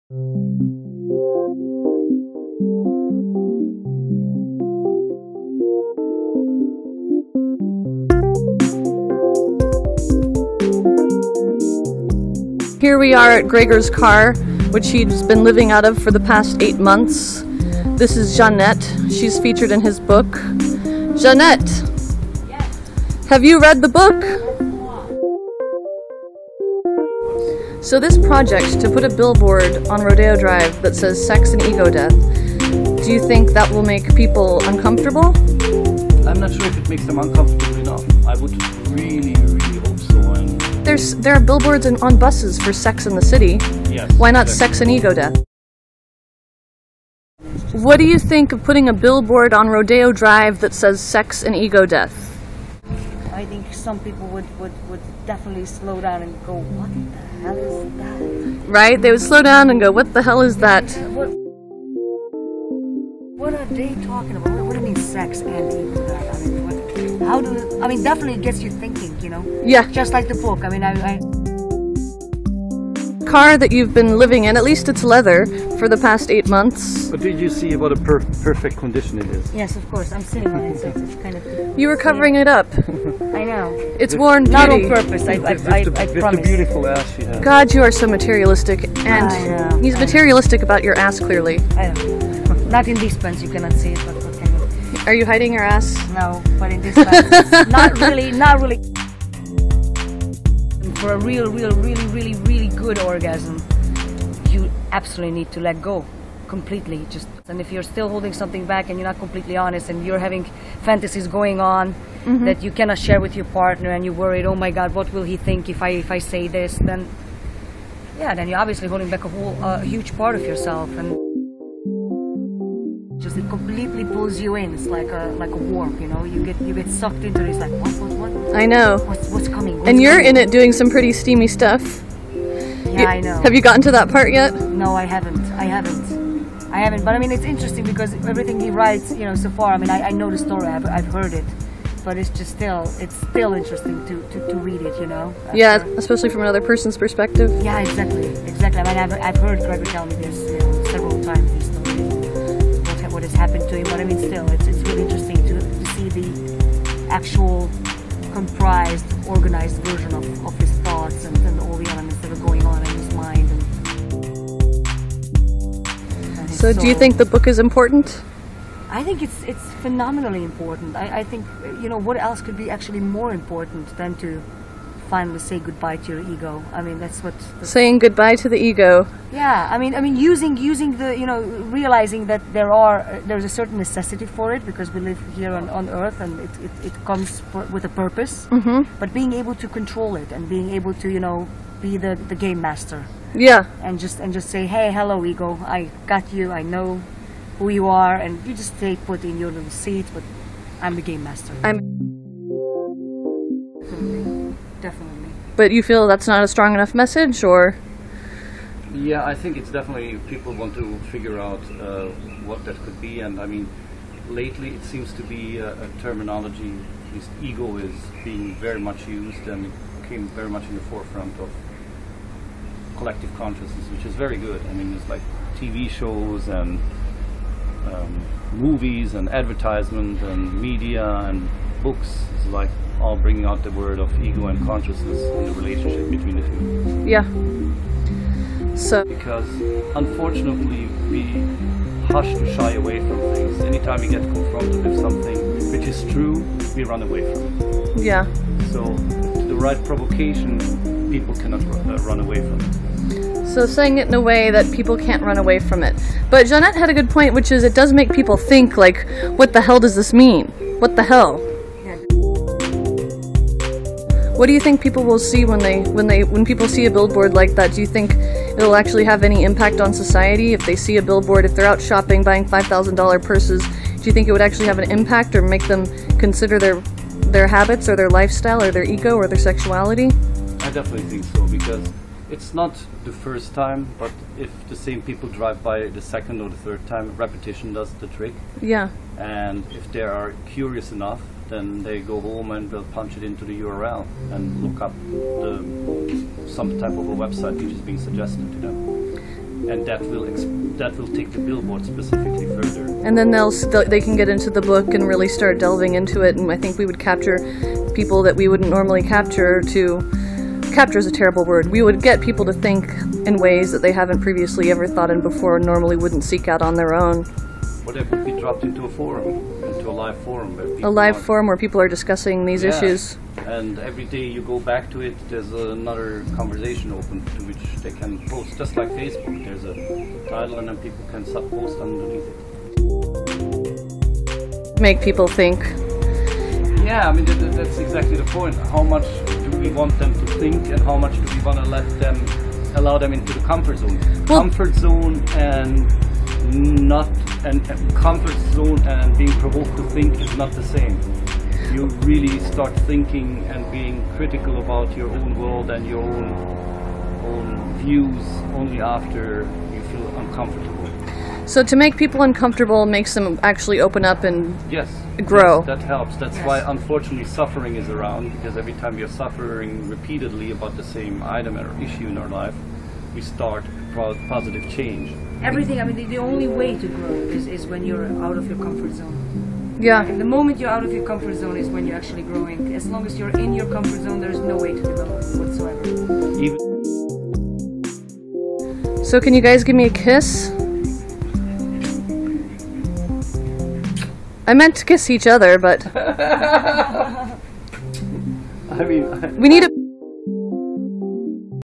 Here we are at Gregor's car, which he's been living out of for the past 8 months. This is Jeanette. She's featured in his book. Jeanette, yes. Have you read the book? So this project, to put a billboard on Rodeo Drive that says sex and ego death, do you think that will make people uncomfortable? I'm not sure if it makes them uncomfortable enough. I would really hope so. And there are billboards on buses for sex in the city. yes, Why not sex and ego death? What do you think of putting a billboard on Rodeo Drive that says sex and ego death? I think some people would definitely slow down and go, what the hell is that? Right? They would slow down and go, what the hell is that? What are they talking about? What do you mean sex and ego death? I mean, definitely it gets you thinking, you know? Yeah. Just like the book. I mean, Car that you've been living in, at least it's leather, for the past 8 months. But did you see what a perfect condition it is? Yes, of course. I'm sitting on it, so it's kind of... You were covering it up. I know. It's worn beauty. Not on purpose, I promise. The beautiful ass you have. God, you are so materialistic, and he's materialistic about your ass, clearly. I know. Not in these pants, you cannot see it, but what can you... Are you hiding your ass? No, but in this pants, not really. For a really good orgasm, you absolutely need to let go completely. And if you're still holding something back and you're not completely honest and you're having fantasies going on that you cannot share with your partner and you're worried, oh my God, what will he think if I say this? Then you're obviously holding back a huge part of yourself, and just it completely pulls you in. It's like a warp, you know. You get sucked into it. It's like what? I know. What's coming? And you're in it doing some pretty steamy stuff. Yeah, I know. Have you gotten to that part yet? No, I haven't. But I mean, it's interesting because everything he writes, you know, so far. I mean, I know the story. I've heard it, but it's just still interesting to read it, you know. Yeah, especially from another person's perspective. Yeah, exactly. I mean, I've heard Gregor tell me this, you know, several times. This story, what has happened to him. But I mean, still, it's really interesting to see the actual comprised, organized version of his thoughts and all the elements that are going on in his mind. And so do you think the book is important? I think it's phenomenally important. I think, you know, what else could be actually more important than to finally say goodbye to your ego? I mean, that's what... Saying goodbye to the ego. Yeah, I mean, using the, you know, realizing that there's a certain necessity for it because we live here on Earth and it comes with a purpose. But being able to control it and being able to, you know, be the game master. Yeah. And just say, hey, hello, ego, I got you, I know who you are, and you just stay put in your little seat, but I'm the game master. Definitely. But you feel that's not a strong enough message, or? Yeah, I think it's definitely people want to figure out what that could be, and I mean, lately it seems to be a terminology. At least ego is being very much used, and it came very much in the forefront of collective consciousness, which is very good. I mean, it's like TV shows and movies and advertisement and media and books. It's like all bringing out the word of ego and consciousness and the relationship between the two. Yeah. So because unfortunately we hush to shy away from things. Anytime we get confronted with something which is true, we run away from it. Yeah. So the right provocation, people cannot run away from it. So saying it in a way that people can't run away from it. But Jeanette had a good point, which is it does make people think, like, what the hell does this mean? What the hell? What do you think people will see when people see a billboard like that? Do you think it'll actually have any impact on society if they see a billboard, if they're out shopping buying $5,000 purses? Do you think it would actually have an impact or make them consider their habits or their lifestyle or their ego or their sexuality? I definitely think so, because it's not the first time, but if the same people drive by the second or the third time, repetition does the trick. Yeah. And if they are curious enough, then they go home and they'll punch it into the URL and look up some type of a website which is being suggested to them. and that will take the Billboard specifically further. And then they can get into the book and really start delving into it, and I think we would capture people that we wouldn't normally capture. Capture is a terrible word. We would get people to think in ways that they haven't previously ever thought in before and normally wouldn't seek out on their own. Or they would be dropped into a forum, into a live forum. Forum where people are discussing these issues. And every day you go back to it, there's another conversation open to which they can post, just like Facebook. There's a title and then people can post underneath it. Make people think. Yeah, I mean, that's exactly the point. How much do we want them to think, and how much do we want to allow them into the comfort zone? Well, comfort zone and comfort zone and being provoked to think is not the same. You really start thinking and being critical about your own world and your own views only after you feel uncomfortable. So to make people uncomfortable makes them actually open up and grow. Yes, that helps. That's why, unfortunately, suffering is around, because every time you're suffering repeatedly about the same item or issue in our life, we start positive change. Everything, I mean, the only way to grow is when you're out of your comfort zone. Yeah. And the moment you're out of your comfort zone is when you're actually growing. As long as you're in your comfort zone, there's no way to develop whatsoever. So can you guys give me a kiss? I meant to kiss each other, but I mean, we need